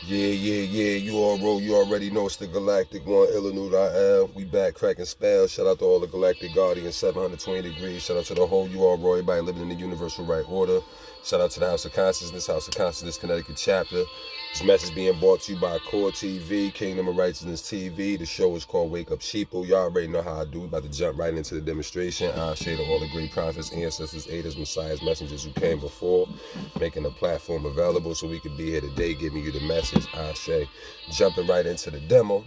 Yeah. You already know it's the Galactic One, Illinois I am. We back cracking spells. Shout out to all the Galactic Guardians, 720 degrees. Shout out to the whole UR everybody living in the universal right order. Shout out to the House of Consciousness, Connecticut chapter. This message being brought to you by K.O.R TV, Kingdom of Righteousness TV. The show is called Wake Up Sheeple. Y'all already know how I do. About to jump right into the demonstration. I say to all the great prophets, ancestors, aiders, messiahs, messengers who came before, making the platform available so we could be here today, giving you the message. I say, jumping right into the demo.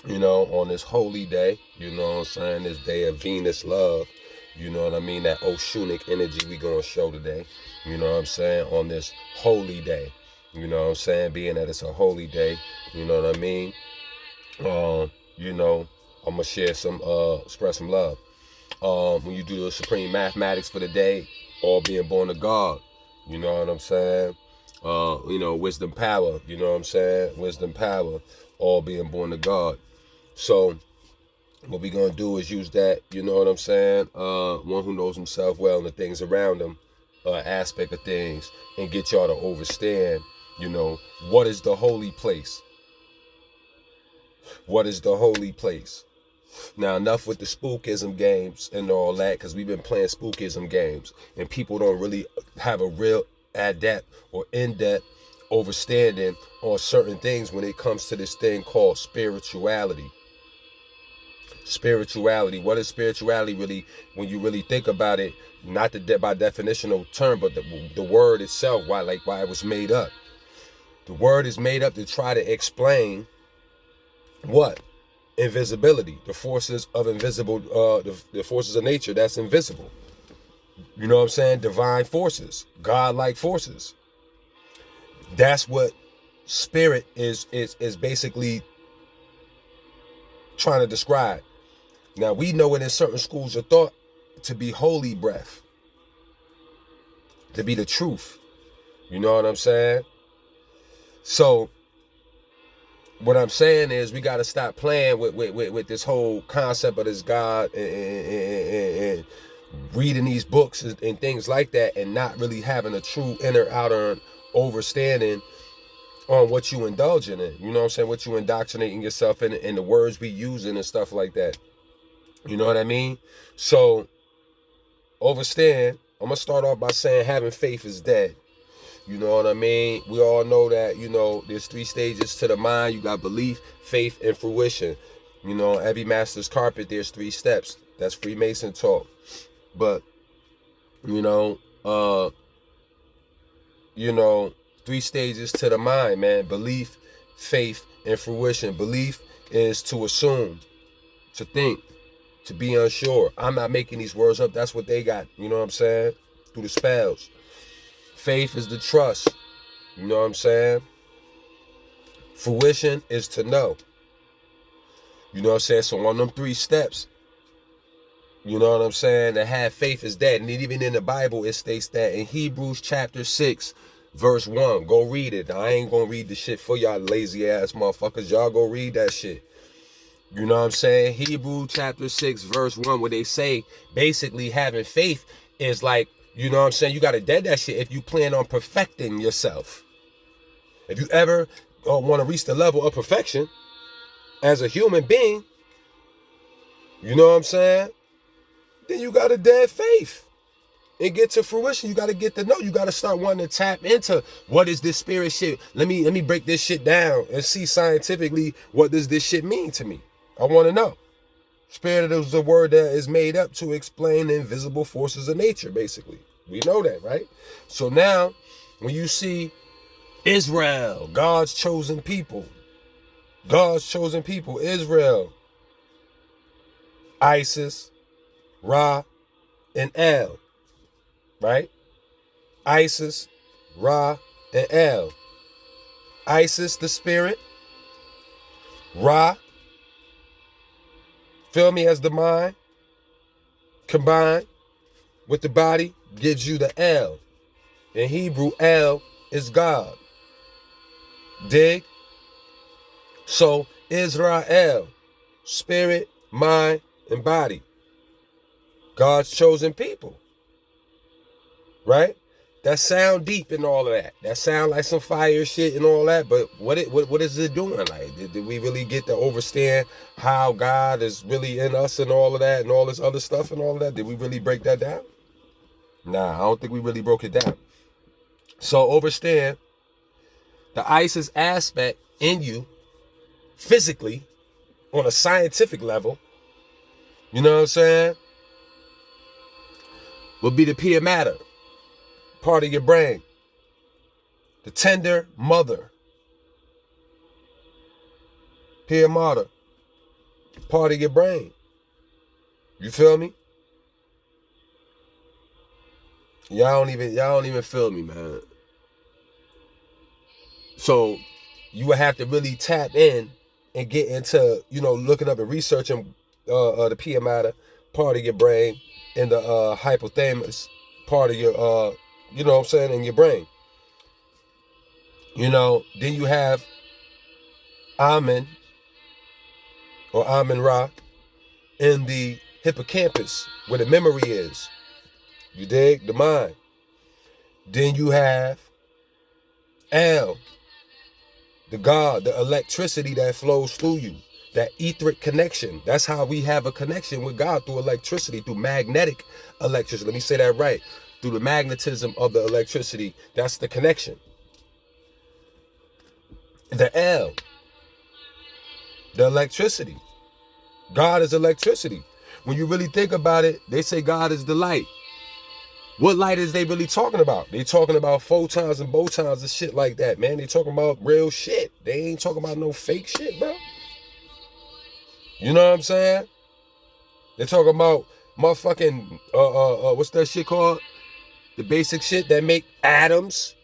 On this holy day, what I'm saying, this day of Venus love, you know what I mean, that oceanic energy we gonna show today, you know what I'm saying, on this holy day, you know what I'm saying, being that it's a holy day, you know what I mean, I'm gonna share some, spread some love. When you do the supreme mathematics for the day, all being born of God, you know what I'm saying, wisdom power, you know what I'm saying, wisdom power, all being born of God. So what we're going to do is use that, you know what I'm saying, one who knows himself well and the things around him, aspect of things, and get y'all to understand, what is the holy place? What is the holy place? Now, enough with the spookism games and all that, because we've been playing spookism games, and people don't really have a real adept or in-depth understanding on certain things when it comes to this thing called spirituality. Spirituality. What is spirituality really, when you really think about it? Not the by definitional term, but the word itself, why it was made up. The word is made up to try to explain what? Invisibility, the forces of invisible, the forces of nature that's invisible. You know what I'm saying? Divine forces, godlike forces. That's what spirit is basically trying to describe. Now, we know it in certain schools of thought to be holy breath, to be the truth. You know what I'm saying? So, what I'm saying is we got to stop playing with this whole concept of this God and reading these books and things like that, and not really having a true inner outer understanding on what you indulging in. You know what I'm saying? What you indoctrinating yourself in, and the words we using and stuff like that. You know what I mean? So, understand, I'm going to start off by saying having faith is dead. You know what I mean? We all know that, there's 3 stages to the mind. You got belief, faith, and fruition. Every master's carpet, there's 3 steps. That's Freemason talk. But, 3 stages to the mind, man. Belief, faith, and fruition. Belief is to assume, to think, to be unsure. I'm not making these words up. That's what they got. You know what I'm saying? Through the spells. Faith is the trust. You know what I'm saying? Fruition is to know. You know what I'm saying? So on them 3 steps, you know what I'm saying, to have faith is dead. And even in the Bible, it states that in Hebrews chapter 6, verse 1. Go read it. I ain't gonna read the shit for y'all lazy ass motherfuckers. Y'all go read that shit. You know what I'm saying? Hebrews chapter 6, verse 1, where they say basically having faith is like, you know what I'm saying, you got to dead that shit if you plan on perfecting yourself. If you ever want to reach the level of perfection as a human being, you know what I'm saying, then you got to dead faith and get to fruition. You got to get to know. You got to start wanting to tap into what is this spirit shit. Let me break this shit down and see scientifically what does this shit mean to me. I want to know. Spirit is the word that is made up to explain the invisible forces of nature, basically. We know that, right? So now, when you see Israel, God's chosen people, Israel, Isis, Ra, and El, right? Isis, Ra, and El. Isis, the spirit. Ra, feel me, as the mind, combined with the body, gives you the El. In Hebrew, El is God. Dig? So, Israel, spirit, mind, and body. God's chosen people. Right? That sound deep and all of that. That sound like some fire shit and all that. But what is it doing? Like, did we really get to understand how God is really in us and all of that and all this other stuff and all of that? Did we really break that down? Nah, I don't think we really broke it down. So understand the ISIS aspect in you physically on a scientific level, you know what I'm saying, will be the pia mater, part of your brain. The tender mother. Pia mater, part of your brain. You feel me? Y'all don't even feel me, man. So you would have to really tap in and get into, looking up and researching the pia mater, part of your brain, and the hypothalamus, part of your, you know what I'm saying, in your brain. Then you have Amen or Amen Ra in the hippocampus, where the memory is. You dig? The mind. Then you have El, the God, the electricity that flows through you, that etheric connection. That's how we have a connection with God, through electricity, through magnetic electricity. Let me say that right. Through the magnetism of the electricity, that's the connection. The El, the electricity. God is electricity. When you really think about it, they say God is the light. What light is they really talking about? They talking about photons and botons and shit like that, man. They talking about real shit. They ain't talking about no fake shit, bro. You know what I'm saying? They talking about motherfucking what's that shit called? The basic shit that make atoms.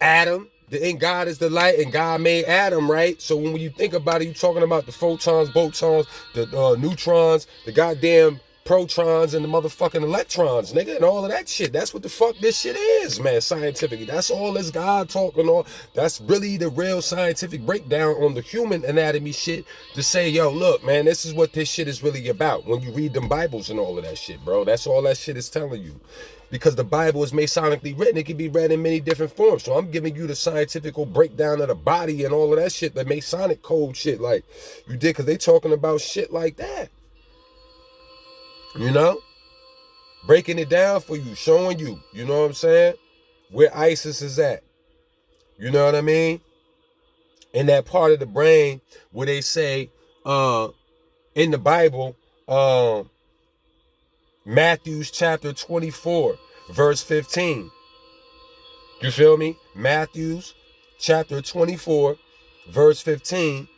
Atom. And God is the light, and God made Adam, right? So when you think about it, you talking about the photons, botons, the neutrons, the goddamn protons, and the motherfucking electrons, nigga, and all of that shit. That's what the fuck this shit is, man, scientifically. That's all this God talking on. That's really the real scientific breakdown on the human anatomy shit, to say, yo, look, man, this is what this shit is really about. When you read them Bibles and all of that shit, bro, that's all that shit is telling you. Because the Bible is Masonically written, it can be read in many different forms. So I'm giving you the scientific breakdown of the body and all of that shit, the Masonic code shit, like you did, because they talking about shit like that. Breaking it down for you, showing you, you know what I'm saying, where ISIS is at. You know what I mean? In that part of the brain where they say, in the Bible, Matthew's chapter 24, verse 15. You feel me? Matthew's chapter 24, verse 15.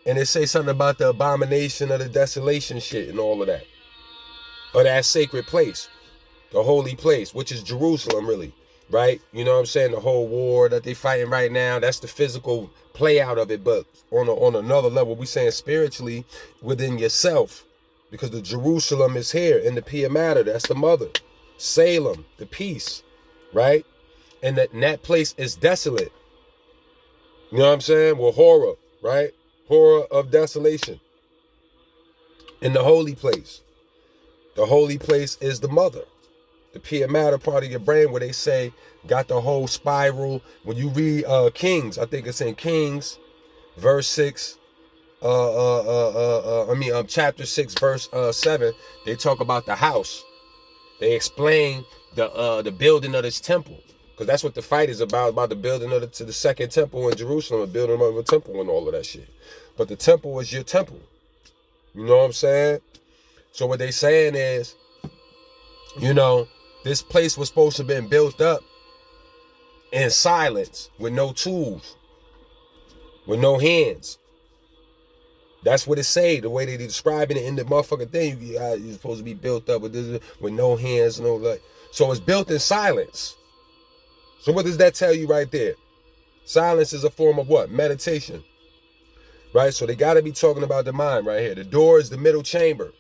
And it say something about the abomination of the desolation shit and all of that. Or that sacred place, the holy place, which is Jerusalem, really. Right? You know what I'm saying? The whole war that they fighting right now, that's the physical play out of it. But on another level, we saying spiritually within yourself. Because the Jerusalem is here in the pia mater. That's the mother. Salem, the peace, right? And that place is desolate. You know what I'm saying? Well, horror, right? Horror of desolation. In the holy place. The holy place is the mother. The pia mater part of your brain, where they say got the whole spiral. When you read Kings, I think it's in Kings, verse 6. Chapter 6, verse 7, they talk about the house. They explain the building of this temple, because that's what the fight is about the building of the second temple in Jerusalem, the building of a temple and all of that shit. But the temple is your temple. You know what I'm saying? So what they saying is, this place was supposed to have been built up in silence, with no tools, with no hands. That's what it say, the way they describing it in the motherfucking thing. You're supposed to be built up with no hands, no like. So it's built in silence. So what does that tell you right there? Silence is a form of what? Meditation. Right? So they got to be talking about the mind right here. The door is the middle chamber.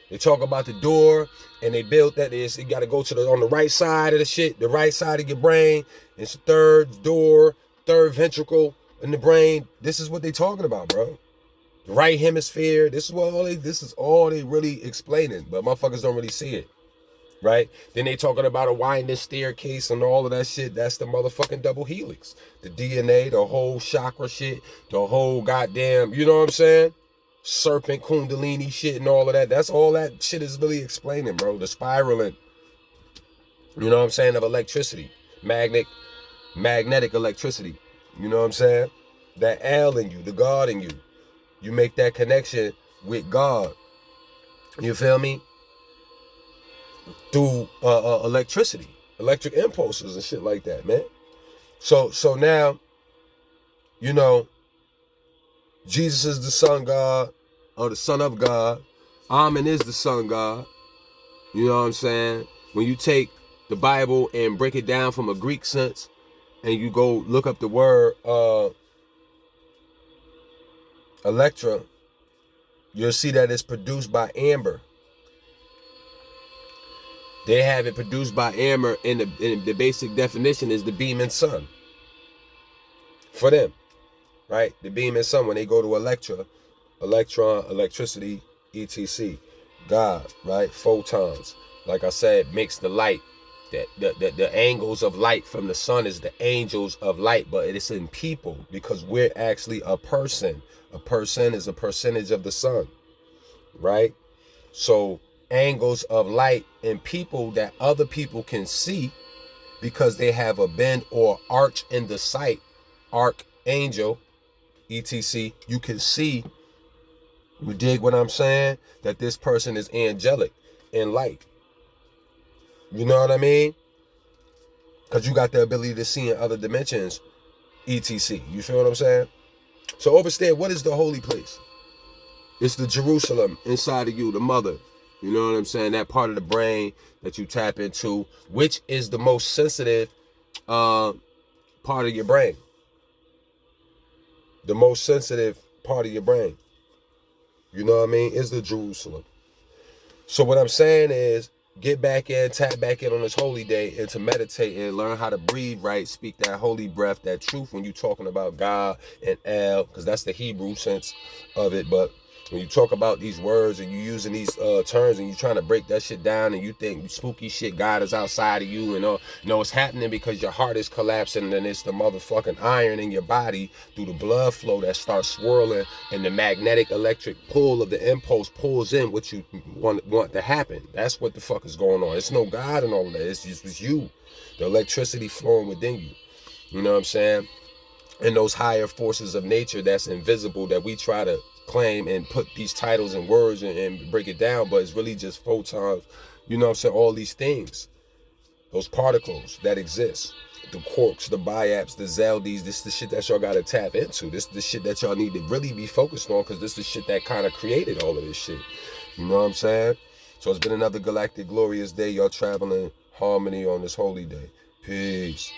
They talk about the door, and they built that. You got to go to on the right side of the shit, the right side of your brain. It's the third door, third ventricle in the brain. This is what they talking about, bro. The right hemisphere. This is all they really explaining, but motherfuckers don't really see it. right? Then they talking about a winding staircase and all of that shit. That's the motherfucking double helix. The DNA, the whole chakra shit, the whole goddamn, you know what I'm saying? Serpent kundalini shit and all of that. That's all that shit is really explaining, bro. The spiraling, you know what I'm saying, of electricity. Magnetic electricity. You know what I'm saying? That L in you, the God in you. You make that connection with God. You feel me? Through electricity, electric impulses and shit like that, man. So now, you know, Jesus is the Son God, or the Son of God. Amen is the Son God. You know what I'm saying? When you take the Bible and break it down from a Greek sense, and you go look up the word Electra, you'll see that it's produced by amber. They have it produced by amber, and the basic definition is the beaming sun. For them, right? The beaming sun, when they go to Electra, electron, electricity, etc. God, right? Photons. Like I said, makes the light. The angles of light from the sun is the angels of light, but it is in people because we're actually a person. A person is a percentage of the sun, right? So angles of light in people that other people can see because they have a bend or arch in the sight, archangel, etc. You can see, you dig what I'm saying? That this person is angelic in light. You know what I mean? Because you got the ability to see in other dimensions, etc. You feel what I'm saying? So overstand, what is the holy place? It's the Jerusalem inside of you, the mother. You know what I'm saying? That part of the brain that you tap into, which is the most sensitive part of your brain. The most sensitive part of your brain. You know what I mean? Is the Jerusalem. So what I'm saying is, get back in, tap back in on this holy day, and to meditate and learn how to breathe right, speak that holy breath, that truth when you're talking about God and El, because that's the Hebrew sense of it. But when you talk about these words and you using these terms and you trying to break that shit down and you think spooky shit, God is outside of you and it's happening because your heart is collapsing and it's the motherfucking iron in your body through the blood flow that starts swirling and the magnetic electric pull of the impulse pulls in what you want to happen. That's what the fuck is going on. It's no God and all of that. It's you. The electricity flowing within you. You know what I'm saying? And those higher forces of nature that's invisible that we try to claim and put these titles and words and break it down, but it's really just photons, you know what I'm saying, all these things, those particles that exist, the quarks, the biaps, the zeldies. This is the shit that y'all gotta tap into. This is the shit that y'all need to really be focused on, because this is the shit that kind of created all of this shit. You know what I'm saying? So it's been another galactic glorious day. Y'all traveling harmony on this holy day. Peace.